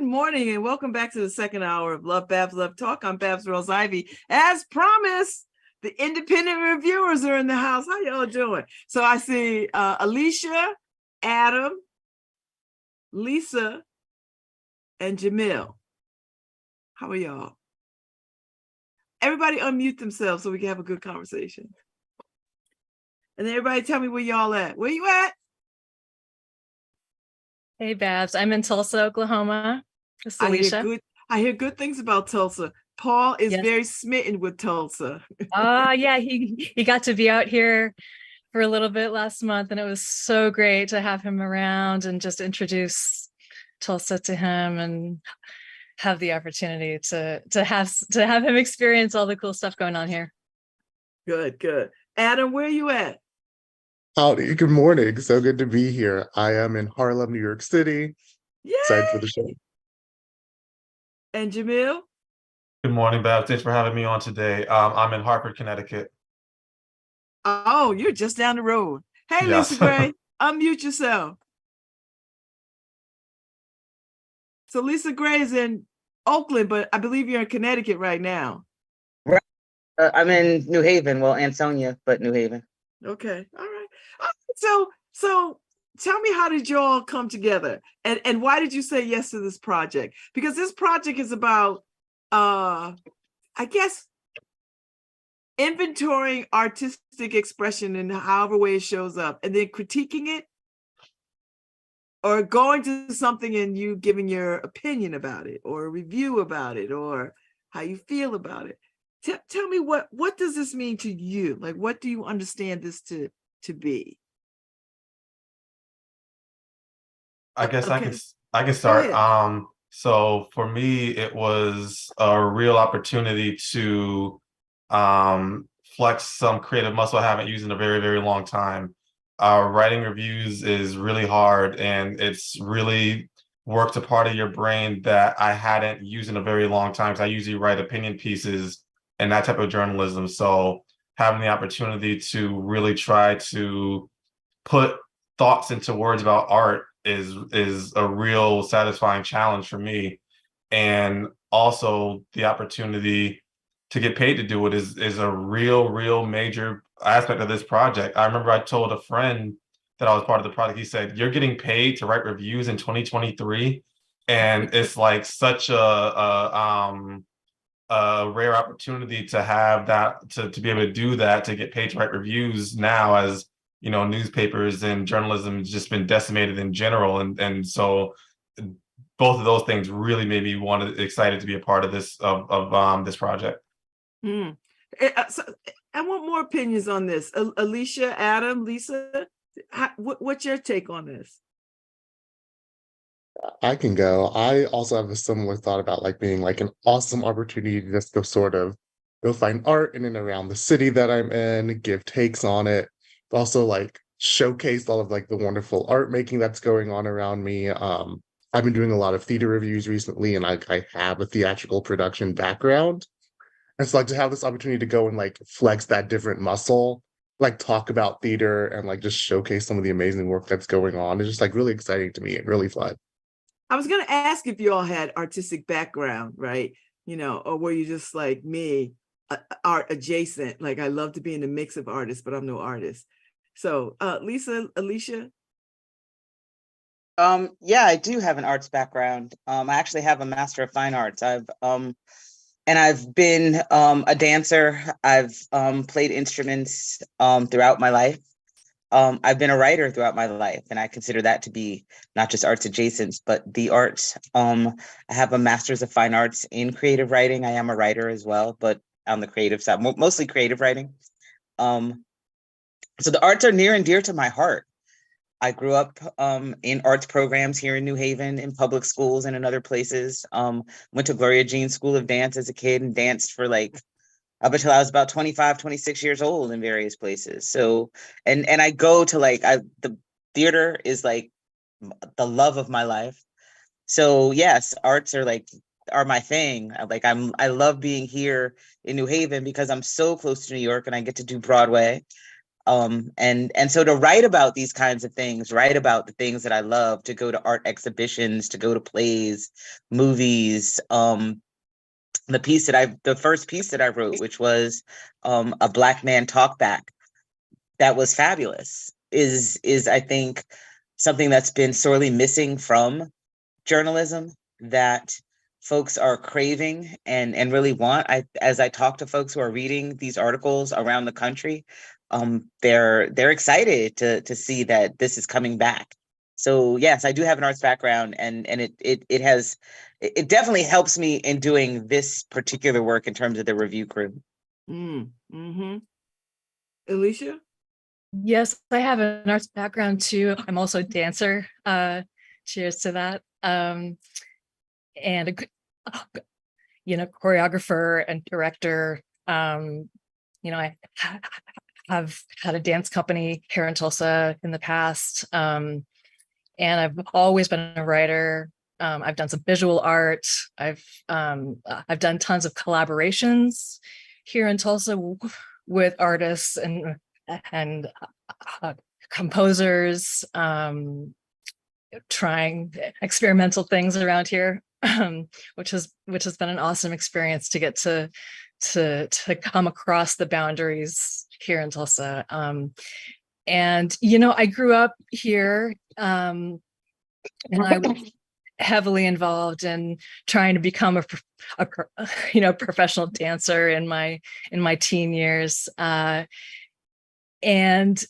morning, and welcome back to the second hour of LoveBabz, LoveTalk. I'm Babz Rawls-Ivy. As promised, the independent reviewers are in the house. How y'all doing? So I see Alicia, Adam, Lisa, and Jamil. How are y'all? Everybody unmute themselves so we can have a good conversation. And then everybody tell me where y'all at. Where you at? Hey, Babz. I'm in Tulsa, Oklahoma. This is Alicia. I hear good things about Tulsa. Paul is Yes. very smitten with Tulsa. Yeah, he got to be out here for a little bit last month, and it was so great to have him around and just introduce Tulsa to him and have the opportunity to have him experience all the cool stuff going on here. Good. Adam, where are you at? Howdy, good morning. So good to be here. I am in Harlem, New York City. Yay! Excited for the show. And Jamil? Good morning, Babz. Thanks for having me on today. I'm in Hartford, Connecticut. Oh, you're just down the road. Hey, Yes. Lisa Gray, unmute yourself. So Lisa Gray is in Oakland, but I believe you're in Connecticut right now. Right. I'm in New Haven. Well, Ansonia, but New Haven. Okay. All right. So tell me, how did you all come together? And why did you say yes to this project? Because this project is about, I guess, inventorying artistic expression in however way it shows up, and then critiquing it, or going to something and you giving your opinion about it, or a review about it, or how you feel about it. Tell me, what does this mean to you? Like, what do you understand this to be? I guess Okay. I can start. So for me, it was a real opportunity to flex some creative muscle I haven't used in a very, very long time. Writing reviews is really hard, and it's really worked a part of your brain that I hadn't used in a very long time, because I usually write opinion pieces and that type of journalism. So having the opportunity to really try to put thoughts into words about art is a real satisfying challenge for me. And also the opportunity to get paid to do it is a real major aspect of this project. I remember I told a friend that I was part of the project. He said, "You're getting paid to write reviews in 2023." And it's like such a rare opportunity to have that, to be able to do that, to get paid to write reviews now, as you know, newspapers and journalism has just been decimated in general. And so both of those things really made me excited to be a part of this this project. So I want more opinions on this. Alicia, Adam, Lisa, what's your take on this? I can go. I also have a similar thought about like being like an awesome opportunity to just go find art in and around the city that I'm in, give takes on it, but also like showcase all of like the wonderful art making that's going on around me. I've been doing a lot of theater reviews recently, and I have a theatrical production background. And so like to have this opportunity to go and like flex that different muscle, like talk about theater and like just showcase some of the amazing work that's going on, is just like really exciting to me and really fun. I was going to ask if you all had artistic background, right? You know, or were you just like me, art adjacent? Like, I love to be in the mix of artists, but I'm no artist. So Lisa, Alicia? Yeah, I do have an arts background. I actually have a Master of Fine Arts. I've been a dancer. I've played instruments throughout my life. I've been a writer throughout my life, and I consider that to be not just arts adjacent, but the arts. I have a Master's of Fine Arts in creative writing. I am a writer as well, but on the creative side, mostly creative writing. So the arts are near and dear to my heart. I grew up in arts programs here in New Haven, in public schools and in other places. Went to Gloria Jean School of Dance as a kid and danced for like up until I was about 25, 26 years old in various places. So, and I go to like, the theater is like the love of my life. So yes, arts are my thing. I love being here in New Haven because I'm so close to New York and I get to do Broadway. And so to write about these kinds of things, write about the things that I love, to go to art exhibitions, to go to plays, movies, the first piece that I wrote, which was a Black man talk back, that was fabulous, is I think something that's been sorely missing from journalism, that folks are craving and really want. As I talk to folks who are reading these articles around the country, they're excited to see that this is coming back. So yes, I do have an arts background, and it definitely helps me in doing this particular work in terms of the review crew. Mm-hmm. Alicia? Yes, I have an arts background too. I'm also a dancer. Cheers to that. And choreographer and director. I have had a dance company here in Tulsa in the past. And I've always been a writer. I've done some visual art. I've done tons of collaborations here in Tulsa with artists and composers, trying experimental things around here, which has been an awesome experience to get to come across the boundaries here in Tulsa. And I grew up here, and I was heavily involved in trying to become a professional dancer in my teen years. And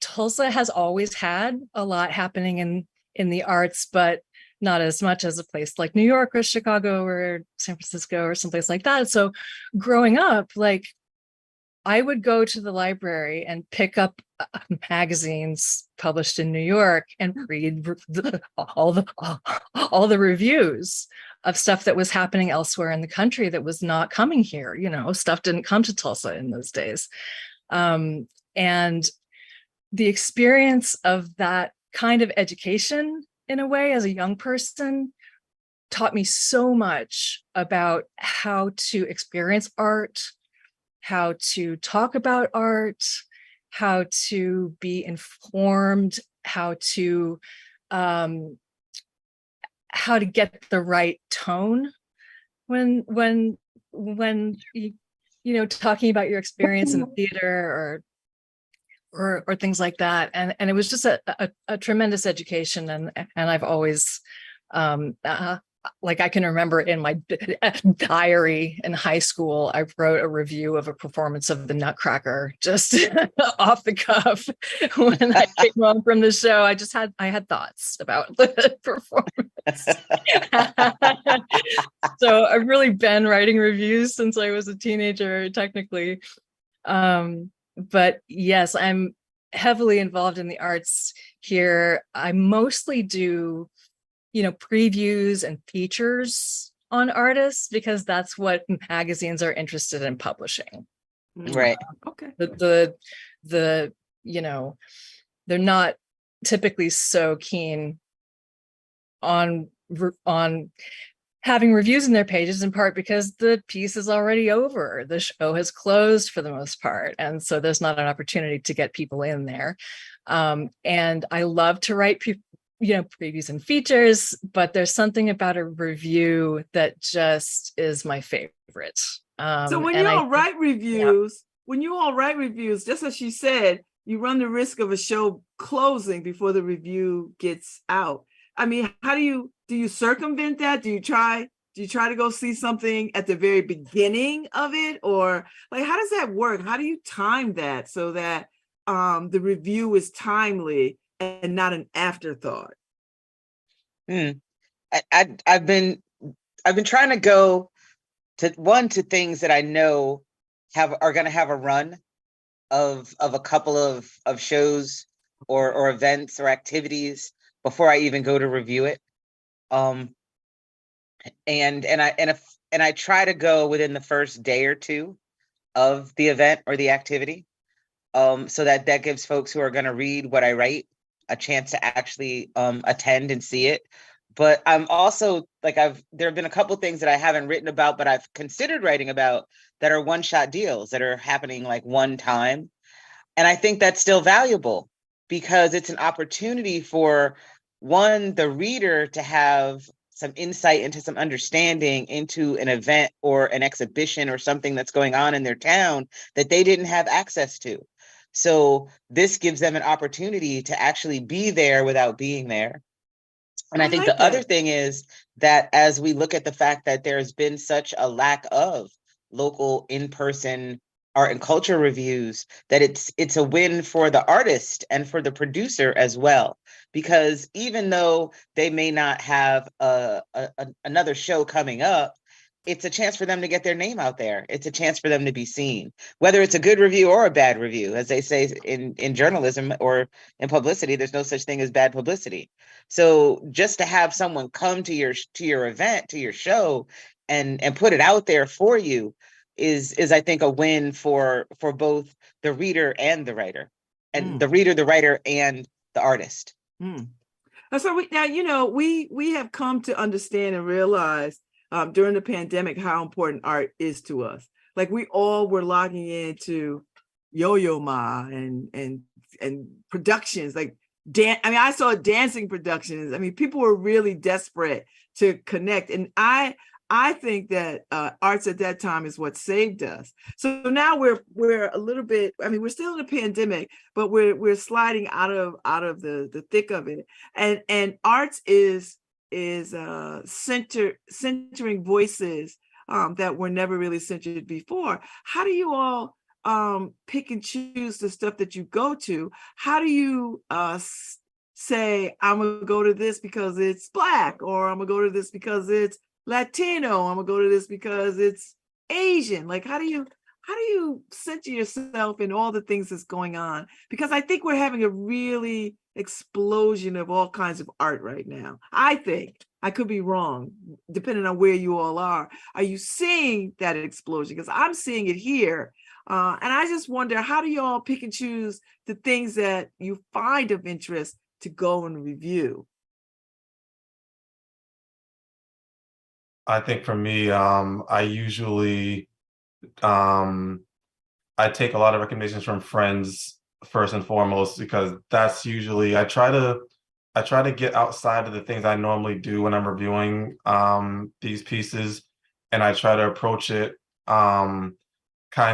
Tulsa has always had a lot happening in the arts, but not as much as a place like New York or Chicago or San Francisco or someplace like that. So growing up, like, I would go to the library and pick up magazines published in New York and read all the reviews of stuff that was happening elsewhere in the country that was not coming here. Stuff didn't come to Tulsa in those days. And the experience of that kind of education, in a way, as a young person, taught me so much about how to experience art, how to talk about art, how to be informed, how to get the right tone when talking about your experience in the theater or things like that. And it was just a tremendous education. And I've always, I can remember in my diary in high school, I wrote a review of a performance of The Nutcracker, just off the cuff. When I came home from the show, I had thoughts about the performance. So I've really been writing reviews since I was a teenager, technically. But yes, I'm heavily involved in the arts here. I mostly do previews and features on artists, because that's what magazines are interested in publishing. Right. Okay. They're not typically so keen on having reviews in their pages, in part because the piece is already over. The show has closed for the most part. And so there's not an opportunity to get people in there. And I love to write previews and features, but there's something about a review that just is my favorite. So when you all write reviews, just as she said, you run the risk of a show closing before the review gets out. I mean, how do you circumvent that? Do you try to go see something at the very beginning of it? Or like, how does that work? How do you time that so that the review is timely and not an afterthought? I've been trying to go to things that I know are going to have a run of a couple of shows or events or activities before I even go to review it. And I try to go within the first day or two of the event or the activity, so that gives folks who are going to read what I write a chance to actually attend and see it. But I'm also there have been a couple things that I haven't written about, but I've considered writing about, that are one-shot deals that are happening like one time. And I think that's still valuable because it's an opportunity for one, the reader to have some insight into some understanding into an event or an exhibition or something that's going on in their town that they didn't have access to. So this gives them an opportunity to actually be there without being there. And I think like the other that. thing is that as we look at the fact that there's been such a lack of local in-person art and culture reviews, that it's a win for the artist and for the producer as well. Because even though they may not have another show coming up, it's a chance for them to get their name out there. It's a chance for them to be seen, whether it's a good review or a bad review. As they say in journalism or in publicity, there's no such thing as bad publicity. So just to have someone come to your event, to your show, and put it out there for you is I think a win for both the reader and the writer, and the reader, the writer, and the artist. So we have come to understand and realize during the pandemic how important art is to us. Like we all were logging into Yo-Yo Ma and productions like I saw dancing productions. I mean, people were really desperate to connect, and I think that arts at that time is what saved us. So now we're a little bit. I mean, we're still in a pandemic, but we're sliding out of the thick of it, and arts is centering voices that were never really centered before. How do you all pick and choose the stuff that you go to? How do you say, I'm gonna go to this because it's Black, or I'm gonna go to this because it's Latino, I'm gonna go to this because it's Asian? Like, how do you center yourself in all the things that's going on? Because I think we're having a really explosion of all kinds of art right now. I think, I could be wrong, depending on where you all are. Are you seeing that explosion? Because I'm seeing it here. And I just wonder, how do you all pick and choose the things that you find of interest to go and review? I think for me, I usually I take a lot of recommendations from friends first and foremost, because that's usually I try to get outside of the things I normally do when I'm reviewing these pieces, and I try to approach it kind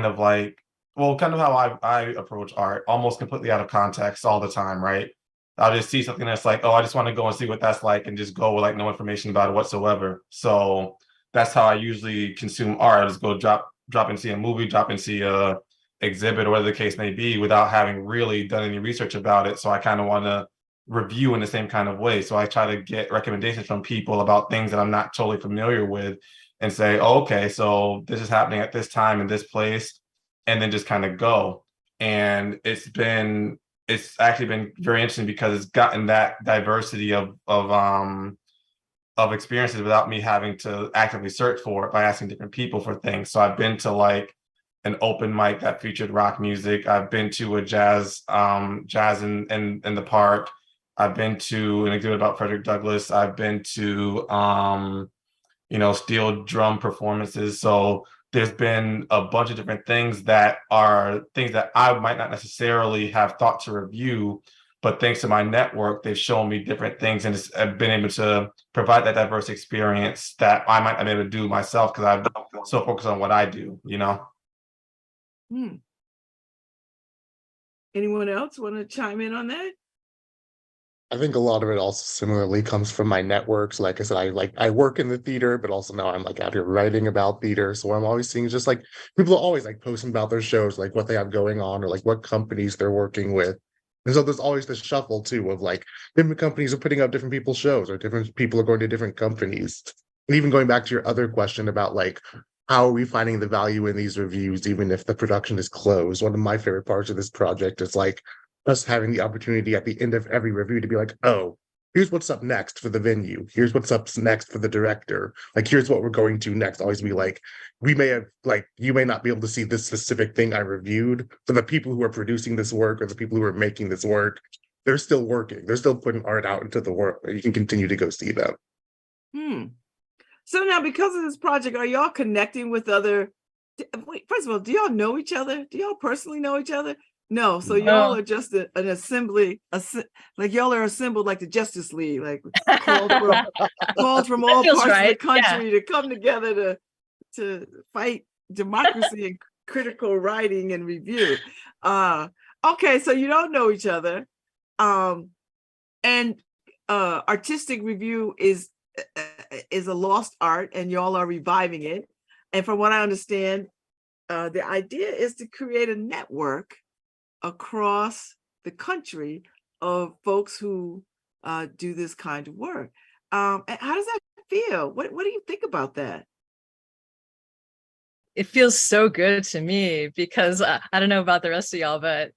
of how I approach art, almost completely out of context all the time, right? I'll just see something that's like, oh, I just want to go and see what that's like, and just go with like no information about it whatsoever. So that's how I usually consume art. I just go drop and see a movie, drop and see a exhibit, or whatever the case may be, without having really done any research about it. So I kind of want to review in the same kind of way. So I try to get recommendations from people about things that I'm not totally familiar with, and say, oh, okay, so this is happening at this time in this place, and then just kind of go. And it's actually been very interesting because it's gotten that diversity of experiences without me having to actively search for it by asking different people for things. So I've been to like an open mic that featured rock music. I've been to a jazz in the park. I've been to an exhibit about Frederick Douglass. I've been to steel drum performances. So there's been a bunch of different things that are things that I might not necessarily have thought to review, but thanks to my network, they've shown me different things, and I've been able to provide that diverse experience that I might not be able to do myself because I'm so focused on what I do, Anyone else want to chime in on that? I think a lot of it also similarly comes from my networks. Like I said, I work in the theater, but also now I'm like out here writing about theater. So I'm always seeing just like people are always like posting about their shows, like what they have going on, or like what companies they're working with. And so there's always this shuffle too of like different companies are putting out different people's shows, or different people are going to different companies. And even going back to your other question about like how are we finding the value in these reviews, even if the production is closed? One of my favorite parts of this project is like us having the opportunity at the end of every review to be like, oh, here's what's up next for the venue. Here's what's up next for the director. Like, here's what we're going to next. Always be like, we may have, like, you may not be able to see this specific thing I reviewed, but the people who are producing this work or the people who are making this work, they're still working. They're still putting art out into the world. You can continue to go see them. So now, because of this project, are y'all connecting with other? Wait, first of all, do y'all know each other? Do y'all personally know each other? No, so No. y'all are just an assembly, like y'all are assembled like the Justice League, like called from, called from all feels parts of the right, yeah. country to come together to fight democracy and critical writing and review. Okay, so you don't know each other. And artistic review is a lost art, and y'all are reviving it. And from what I understand, the idea is to create a network across the country of folks who do this kind of work. And how does that feel? What do you think about that? It feels so good to me because I don't know about the rest of y'all, but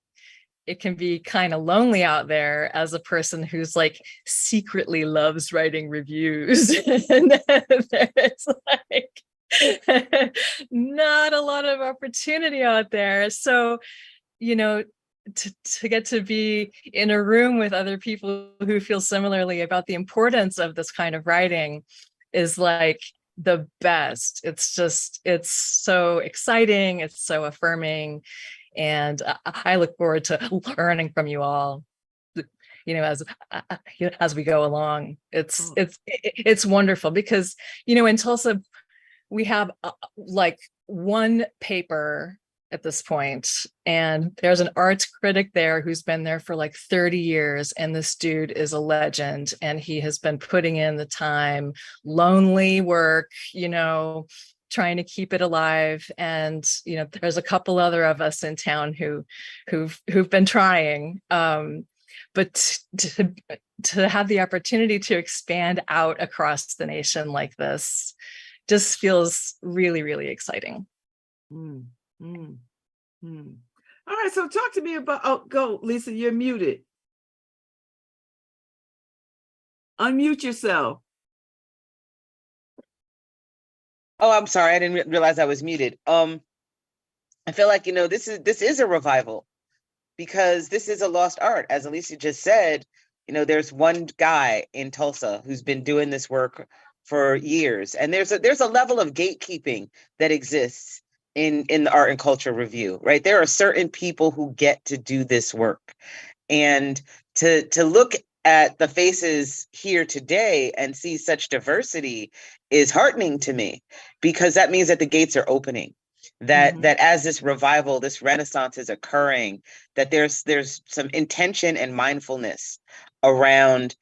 it can be kind of lonely out there as a person who's like secretly loves writing reviews. And it's like not a lot of opportunity out there. So, you know, to get to be in a room with other people who feel similarly about the importance of this kind of writing is like the best. It's so exciting. It's so affirming. And I look forward to learning from you all, you know, as we go along. It's wonderful because, you know, in Tulsa, we have like one paper at this point, and there's an arts critic there who's been there for like 30 years. And this dude is a legend, and he has been putting in the time, lonely work, you know, trying to keep it alive. And, you know, there's a couple other of us in town who've been trying. But to have the opportunity to expand out across the nation like this just feels really, really exciting. Mm, mm, mm. All right, so talk to me about, oh, go, Lisa, you're muted. Unmute yourself. Oh, I'm sorry. I didn't realize I was muted. I feel like, you know, this is a revival because this is a lost art. As Alicia just said, you know, there's one guy in Tulsa who's been doing this work for years. And there's a level of gatekeeping that exists in the art and culture review, right? There are certain people who get to do this work. And to look at the faces here today and see such diversity is heartening to me, because that means that the gates are opening, that as this revival, this renaissance is occurring, that there's some intention and mindfulness around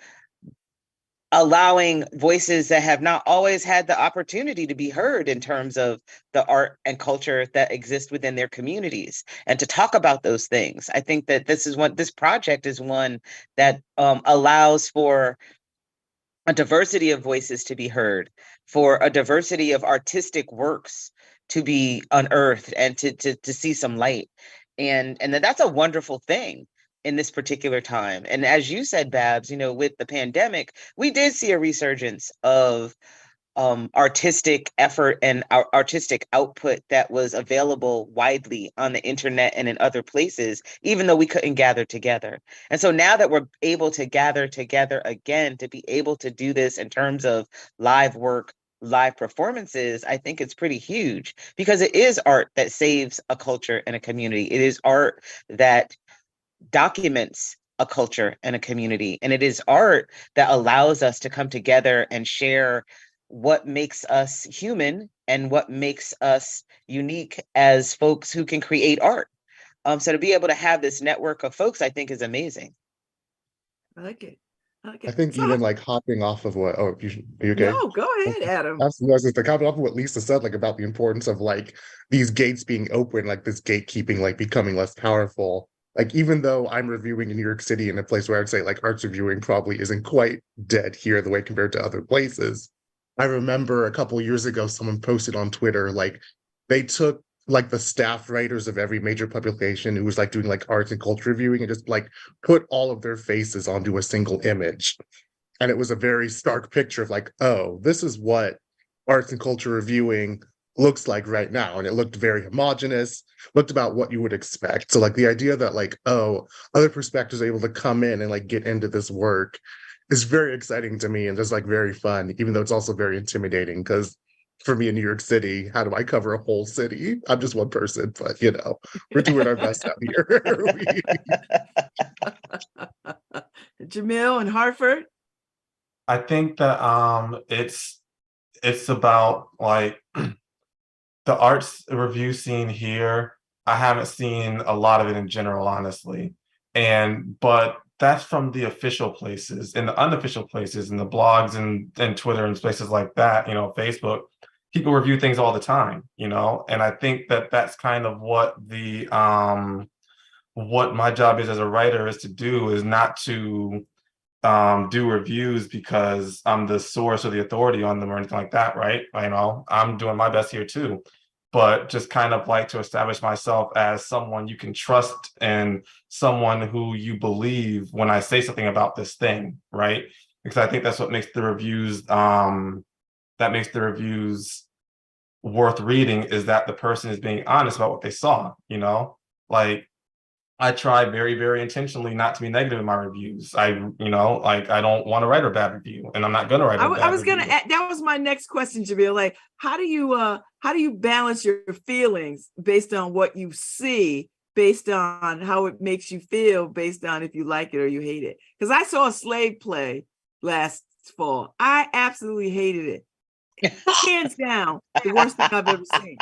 allowing voices that have not always had the opportunity to be heard in terms of the art and culture that exist within their communities, and to talk about those things. I think that this project is one that allows for a diversity of voices to be heard, for a diversity of artistic works to be unearthed and to see some light. And that's a wonderful thing in this particular time. And as you said, Babz, you know, with the pandemic, we did see a resurgence of artistic effort and artistic output that was available widely on the internet and in other places, even though we couldn't gather together. And so now that we're able to gather together again, to be able to do this in terms of live work, live performances, I think it's pretty huge, because it is art that saves a culture and a community. It is art that documents a culture and a community. And it is art that allows us to come together and share what makes us human and what makes us unique as folks who can create art. So to be able to have this network of folks, I think is amazing. I like it. I think even like hopping off of what, are you okay? No, go ahead, Adam. Absolutely. Just to comment off of what Lisa said, like about the importance of like these gates being open, like this gatekeeping, like becoming less powerful. Like, even though I'm reviewing in New York City, in a place where I'd say like arts reviewing probably isn't quite dead here the way compared to other places. I remember a couple years ago, someone posted on Twitter, like they took like the staff writers of every major publication who was like doing like arts and culture reviewing and just like put all of their faces onto a single image. And it was a very stark picture of like, oh, this is what arts and culture reviewing looks like right now. And it looked very homogenous, looked about what you would expect. So like the idea that like, oh, other perspectives are able to come in and like get into this work is very exciting to me, and just like very fun, even though it's also very intimidating, because for me in New York City, how do I cover a whole city? I'm just one person, but we're doing our best out here. Jamil in Hartford. I think that it's about like the arts review scene here. I haven't seen a lot of it in general, honestly. But that's from the official places. In the unofficial places, in the blogs and Twitter and places like that, Facebook, people review things all the time, and I think that that's kind of what my job is as a writer is to do, is not to do reviews because I'm the source or the authority on them or anything like that, right? I'm doing my best here too, but just kind of like to establish myself as someone you can trust and someone who you believe when I say something about this thing, right? Because I think that's what makes the reviews worth reading, is that the person is being honest about what they saw. Like, I try very, very intentionally not to be negative in my reviews. I don't want to write a bad review, and I'm not going to write a bad review. I was gonna add, that was my next question, Jamil. Like, how do you balance your feelings based on what you see, based on how it makes you feel, based on if you like it or you hate it? Because I saw a slave play last fall. I absolutely hated it. Hands down, the worst thing I've ever seen.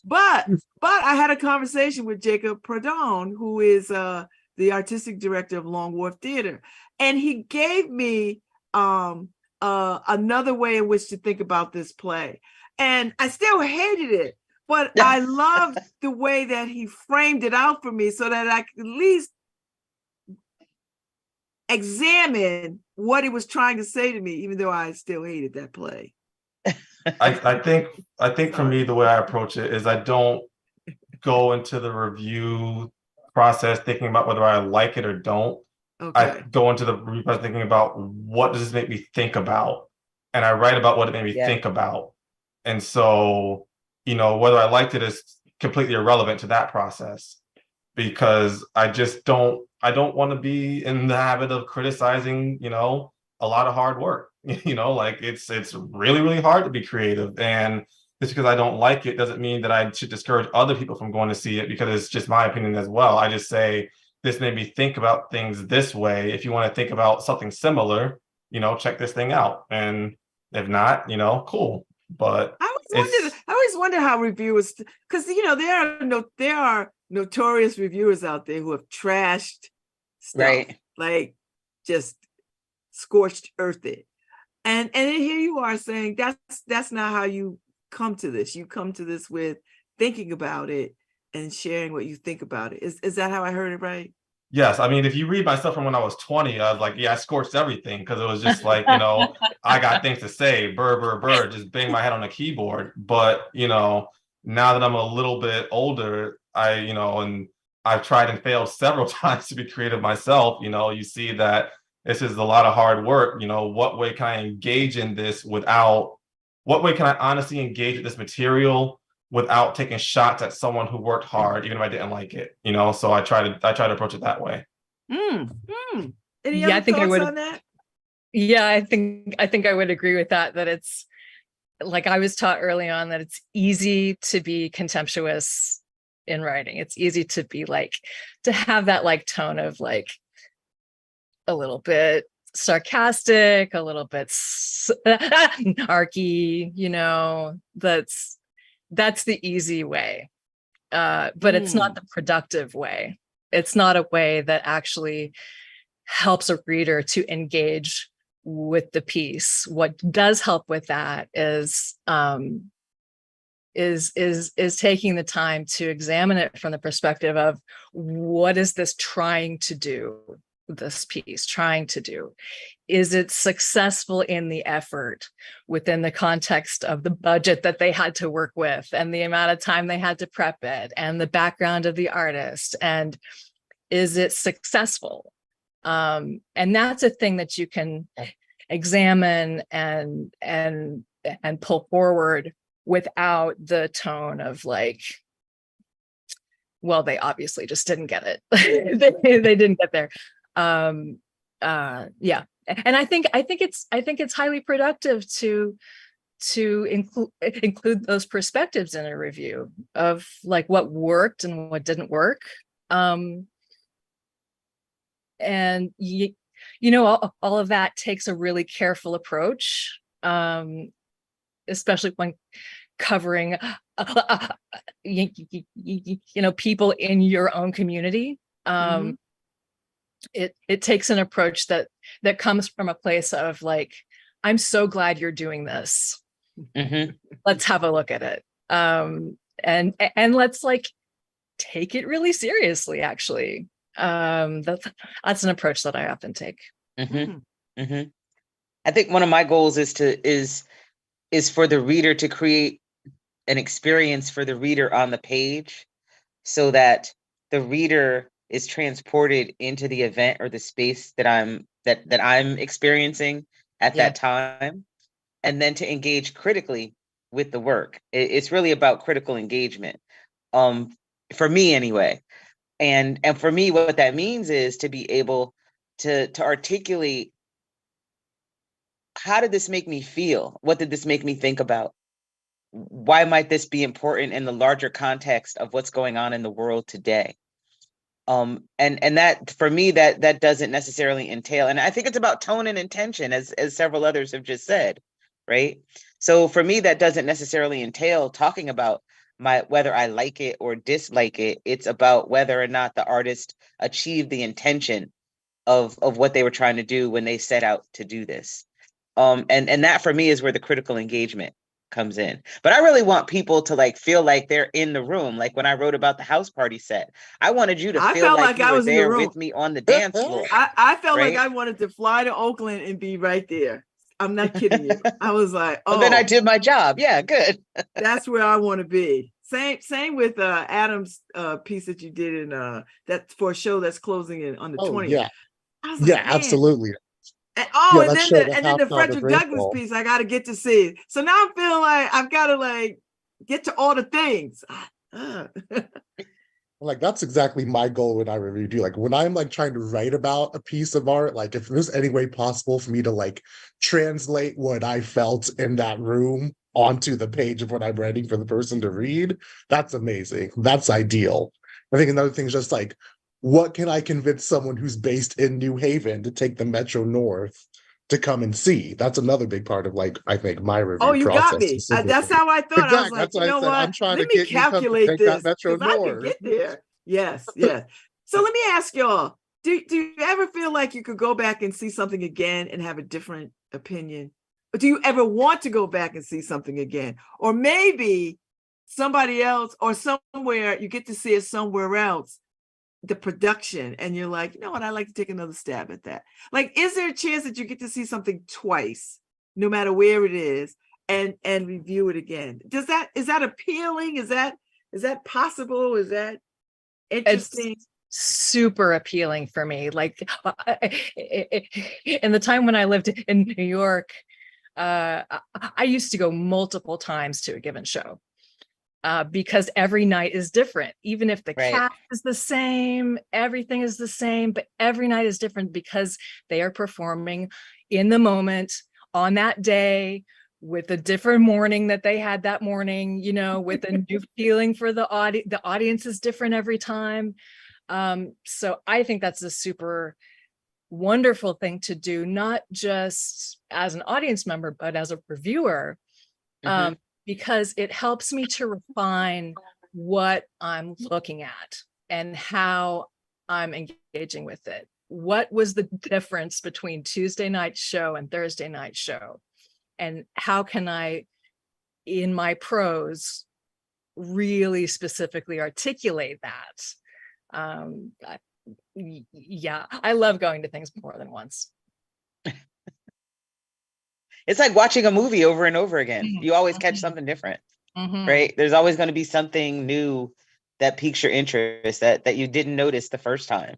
But I had a conversation with Jacob Pradon, who is the artistic director of Long Wharf Theater, and he gave me another way in which to think about this play. And I still hated it, but I loved the way that he framed it out for me so that I could at least examine what he was trying to say to me, even though I still hated that play. I think for me, the way I approach it is I don't go into the review process thinking about whether I like it or don't. Okay. I go into the review process thinking about, what does this make me think about? And I write about what it made me think about. And so, whether I liked it is completely irrelevant to that process, because I don't want to be in the habit of criticizing, a lot of hard work. Like it's really, really hard to be creative. And just because I don't like it doesn't mean that I should discourage other people from going to see it, because it's just my opinion as well. I just say, this made me think about things this way. If you want to think about something similar, check this thing out. And if not, cool. But I always wonder how reviewers, because there are notorious reviewers out there who have trashed stuff, right? Like just scorched earth it. And then here you are saying that's not how you come to this. You come to this with thinking about it and sharing what you think about it. Is that how I heard it right? Yes. I mean, if you read my stuff from when I was 20, I was like, I scorched everything, because it was just like, I got things to say, burr, just bang my head on a keyboard. But, now that I'm a little bit older, and I've tried and failed several times to be creative myself, you see that this is a lot of hard work. What way can I engage in this what way can I honestly engage with this material without taking shots at someone who worked hard, even if I didn't like it, so I try to approach it that way. Any other thoughts on that? Yeah, I think I would agree with that it's like, I was taught early on that it's easy to be contemptuous in writing. It's easy to be like, to have that like tone of like a little bit sarcastic, a little bit arky, that's the easy way. But it's not the productive way. It's not a way that actually helps a reader to engage with the piece. What does help with that is taking the time to examine it from the perspective of, what is this trying to do? This piece trying to do? Is it successful in the effort within the context of the budget that they had to work with, and the amount of time they had to prep it, and the background of the artist? And is it successful? And that's a thing that you can examine and pull forward without the tone of like, well, they obviously just didn't get it. they didn't get there. Yeah. And I think it's highly productive to to include those perspectives in a review of like what worked and what didn't work. And all of that takes a really careful approach, especially when covering people in your own community. It takes an approach that comes from a place of like, I'm so glad you're doing this. Let's have a look at it. And let's like take it really seriously, actually. That's an approach that I often take. I think one of my goals is for the reader to create an experience for the reader on the page, so that the reader is transported into the event or the space that I'm experiencing at that time, and then to engage critically with the work. It's really about critical engagement, for me anyway. And for me, what that means is to be able to articulate, how did this make me feel? What did this make me think about? Why might this be important in the larger context of what's going on in the world today? And that, for me, that doesn't necessarily entail, and I think it's about tone and intention, as several others have just said, right? So for me, that doesn't necessarily entail talking about whether I like it or dislike it. It's about whether or not the artist achieved the intention of what they were trying to do when they set out to do this. And that for me is where the critical engagement comes in. But I really want people to like feel like they're in the room. Like when I wrote about the house party set, I wanted you to feel like you were there with me on the dance floor. I felt like I wanted to fly to Oakland and be right there. I'm not kidding you. I was like, oh, then I did my job. Yeah, good. That's where I want to be. Same with Adam's piece that you did in that for a show that's closing in on the 20th. Yeah. I was like, absolutely. And, and then the Frederick Douglass piece I got to get to see. So now I'm feeling like I've got to like get to all the things. Like that's exactly my goal when I review. Like when I'm like trying to write about a piece of art, like if there's any way possible for me to like translate what I felt in that room onto the page of what I'm writing for the person to read, that's amazing. That's ideal. I think another thing is just like, what can I convince someone who's based in New Haven to take the Metro North to come and see? That's another big part of like, I think my review. Oh, you process got me. That's how I thought. Exactly. I was like, you know what? I'm trying let to me calculate this Metro because I North. can get there. Yes. So let me ask y'all, do you ever feel like you could go back and see something again and have a different opinion? Or do you ever want to go back and see something again? Or maybe somebody else or somewhere, you get to see it somewhere else, the production, and you're like, you know what, I'd like to take another stab at that. Like, is there a chance that you get to see something twice, no matter where it is, and review it again? Is that appealing? Is that possible? Is that interesting? It's super appealing for me. Like in the time when I lived in New York, I used to go multiple times to a given show. Because every night is different. Even if the cast is the same, everything is the same, but every night is different because they are performing in the moment on that day with a different morning that they had that morning, with a new feeling for the audience. The audience is different every time. So I think that's a super wonderful thing to do, not just as an audience member, but as a reviewer. Because it helps me to refine what I'm looking at and how I'm engaging with it. What was the difference between Tuesday night show and Thursday night show? And how can I, in my prose, really specifically articulate that? I love going to things more than once. It's like watching a movie over and over again. You always catch something different, right? There's always going to be something new that piques your interest that you didn't notice the first time.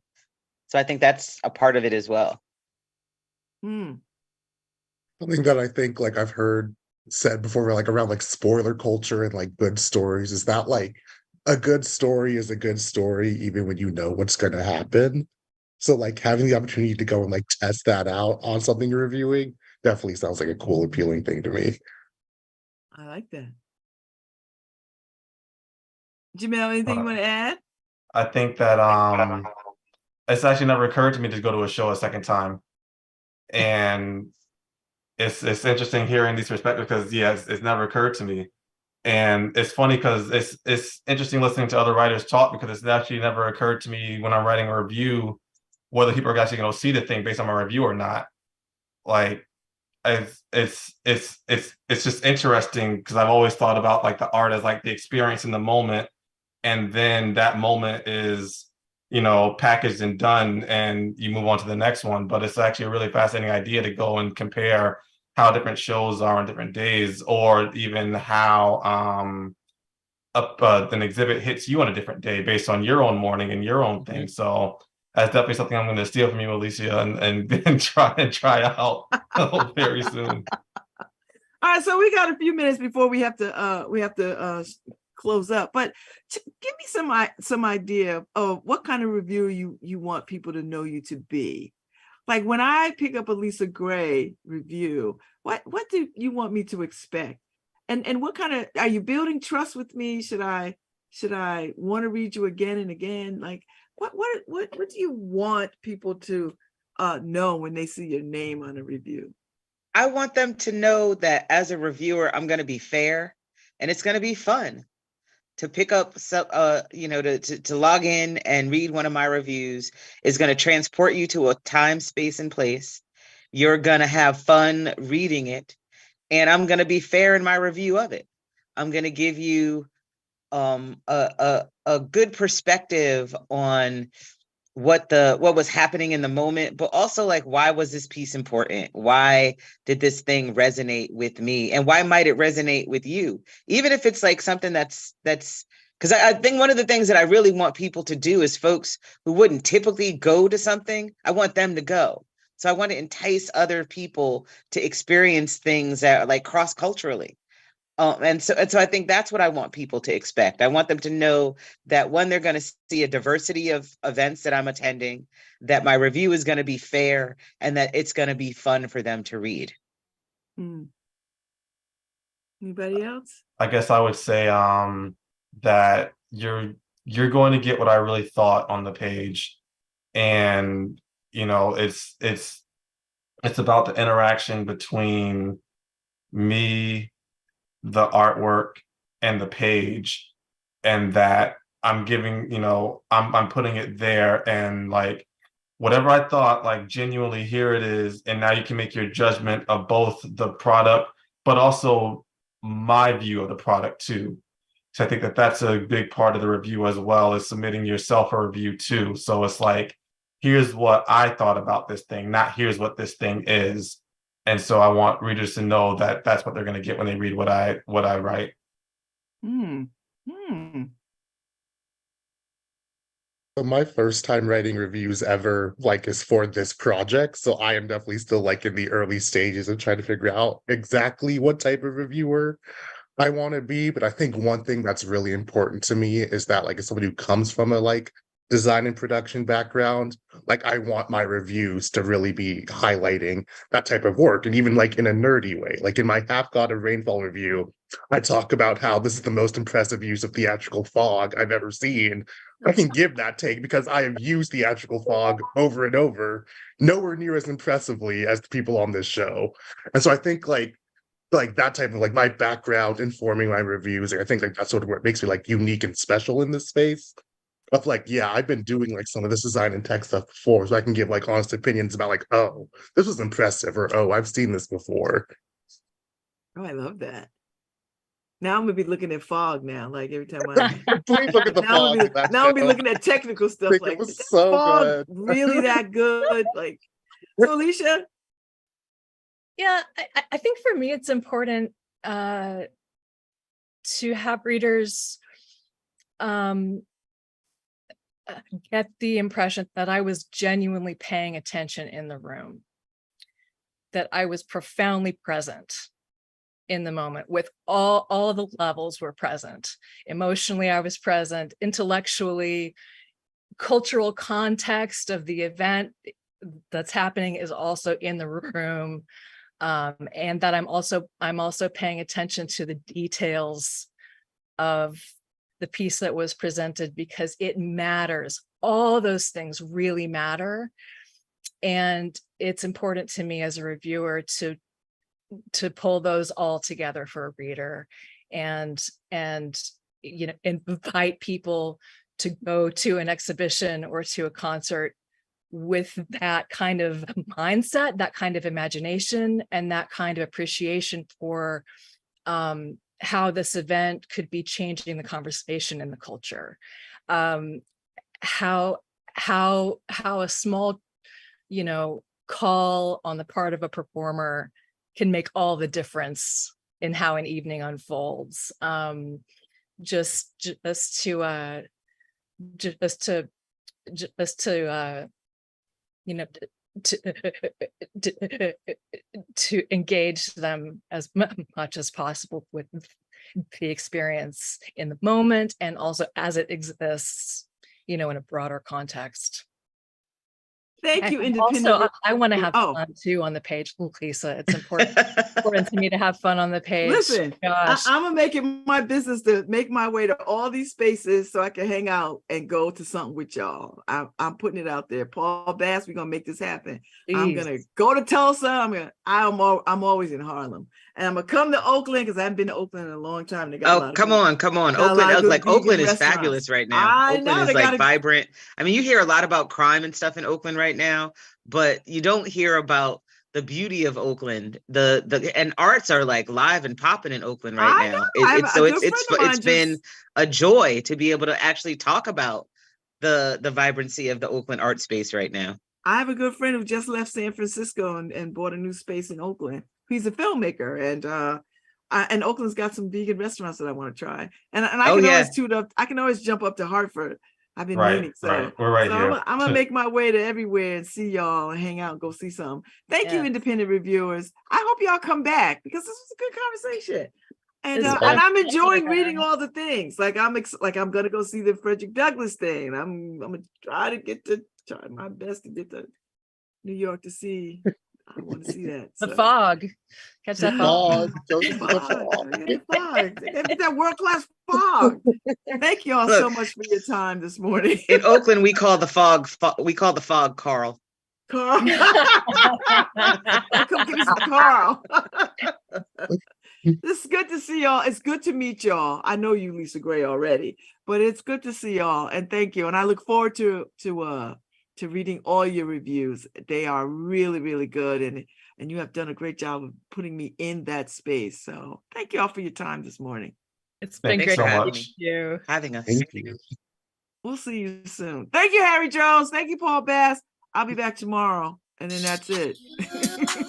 So I think that's a part of it as well. Something that I think like I've heard said before, like around like spoiler culture and like good stories, is that like a good story is a good story even when you know what's going to happen. So like having the opportunity to go and like test that out on something you're reviewing definitely sounds like a cool, appealing thing to me. I like that. Jamel, anything you want to add? I think that it's actually never occurred to me to go to a show a second time. And it's interesting hearing these perspectives because it's never occurred to me. And it's funny because it's interesting listening to other writers talk because it's actually never occurred to me when I'm writing a review whether people are actually going to see the thing based on my review or not. Like it's just interesting because I've always thought about like the art as like the experience in the moment, and then that moment is packaged and done and you move on to the next one. But it's actually a really fascinating idea to go and compare how different shows are on different days, or even how an exhibit hits you on a different day based on your own morning and your own thing. So that's definitely something I'm going to steal from you, Alicia, and try out very soon. All right, so we got a few minutes before we have to close up, but give me some idea of what kind of reviewer you want people to know you to be. Like when I pick up a Lisa Gray review, what do you want me to expect? And what kind of, are you building trust with me? Should I want to read you again and again? Like what do you want people to know when they see your name on a review? I want them to know that as a reviewer, I'm going to be fair and it's going to be fun to pick up some, to log in and read one of my reviews is going to transport you to a time, space, and place. You're going to have fun reading it. And I'm going to be fair in my review of it. I'm going to give you a good perspective on what was happening in the moment, but also like, why was this piece important? Why did this thing resonate with me? And why might it resonate with you? Even if it's like something that's because I think one of the things that I really want people to do is folks who wouldn't typically go to something, I want them to go. So I want to entice other people to experience things that are like cross-culturally. And so I think that's what I want people to expect. I want them to know that when they're going to see a diversity of events that I'm attending, that my review is going to be fair and that it's going to be fun for them to read. Anybody else? I guess I would say that you're going to get what I really thought on the page, and it's about the interaction between me, the artwork, and the page, and that I'm giving, I'm putting it there, and like whatever I thought, like genuinely here it is, and now you can make your judgment of both the product but also my view of the product too. So I think that that's a big part of the review as well, is submitting yourself a review too. So it's like, here's what I thought about this thing, not here's what this thing is. And so I want readers to know that that's what they're going to get when they read what I write. So my first time writing reviews ever, like, is for this project. So I am definitely still like in the early stages of trying to figure out exactly what type of reviewer I want to be. But I think one thing that's really important to me is that, like, as somebody who comes from a like design and production background, like I want my reviews to really be highlighting that type of work, and even like in a nerdy way. Like in my Half God of Rainfall review, I talk about how this is the most impressive use of theatrical fog I've ever seen. I can give that take because I have used theatrical fog over and over, nowhere near as impressively as the people on this show. And so I think like that type of like my background informing my reviews, I think like that's sort of what makes me like unique and special in this space. Of like, yeah, I've been doing like some of this design and tech stuff before, so I can give like honest opinions about like, oh, this was impressive, or oh, I've seen this before. Oh, I love that. Now I'm gonna be looking at fog now, like every time I Please look at the now fog. I'm gonna be looking at technical stuff. Think Like, it was is that so fog good. really that good? Like, so Alicia? Yeah, I think for me it's important to have readers get the impression that I was genuinely paying attention in the room, that I was profoundly present in the moment, with all the levels were present. Emotionally, I was present. Intellectually, cultural context of the event that's happening is also in the room. And that I'm also paying attention to the details of the piece that was presented, because it matters. All those things really matter. And it's important to me as a reviewer to pull those all together for a reader, and invite people to go to an exhibition or to a concert with that kind of mindset, that kind of imagination, and that kind of appreciation for how this event could be changing the conversation in the culture. How a small, call on the part of a performer can make all the difference in how an evening unfolds. Just to engage them as much as possible with the experience in the moment, and also as it exists, in a broader context. Thank you, And independent. also, I want to have Oh. fun too on the page, Lisa. It's important to me to have fun on the page. Listen, Gosh. I'm gonna make it my business to make my way to all these spaces so I can hang out and go to something with y'all. I'm putting it out there. Paul Bass, we're gonna make this happen. I'm Please. gonna go to Tulsa. I'm always in Harlem, and I'm gonna come to Oakland because I haven't been to Oakland in a long time. They got a lot of come good- on. got a lot Oakland, of good like vegan Oakland is restaurants. fabulous right now. I Oakland know, is they like got a- vibrant. I mean, you hear a lot about crime and stuff in Oakland right now, but you don't hear about the beauty of Oakland. And arts are like live and popping in Oakland right I now. know. I have a good friend of mine It's been just- a joy to be able to actually talk about the vibrancy of the Oakland art space right now. I have a good friend who just left San Francisco and bought a new space in Oakland. He's a filmmaker, and Oakland's got some vegan restaurants that I want to try. And I can always toot up. I can always jump up to Hartford. I've been meaning so. Right. We're right here. I'm gonna make my way to everywhere and see y'all and hang out and go see some. Thank you, independent reviewers. I hope y'all come back because this was a good conversation. And I'm enjoying reading all the things. Like I'm gonna go see the Frederick Douglass thing. I'm gonna try my best to get to New York to see. I want to see that. The fog. Catch that fog. Get that world-class fog. Thank you all so much for your time this morning. In Oakland, we call the fog Carl. Carl. Come give me some Carl. It's good to see y'all. It's good to meet y'all. I know you, Lisa Gray, already, but it's good to see y'all. And thank you. And I look forward to reading all your reviews. They are really, really good. And you have done a great job of putting me in that space. So thank you all for your time this morning. It's been great so having much. you. Having us. Thank you. We'll see you soon. Thank you, Harry Jones. Thank you, Paul Bass. I'll be back tomorrow. And then that's it.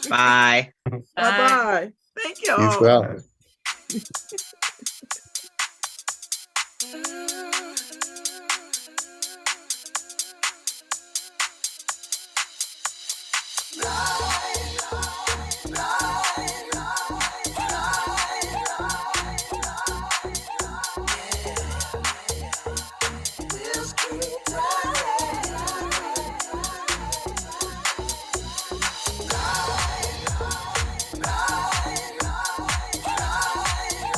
Bye. Bye-bye. Thank you Peace all. out.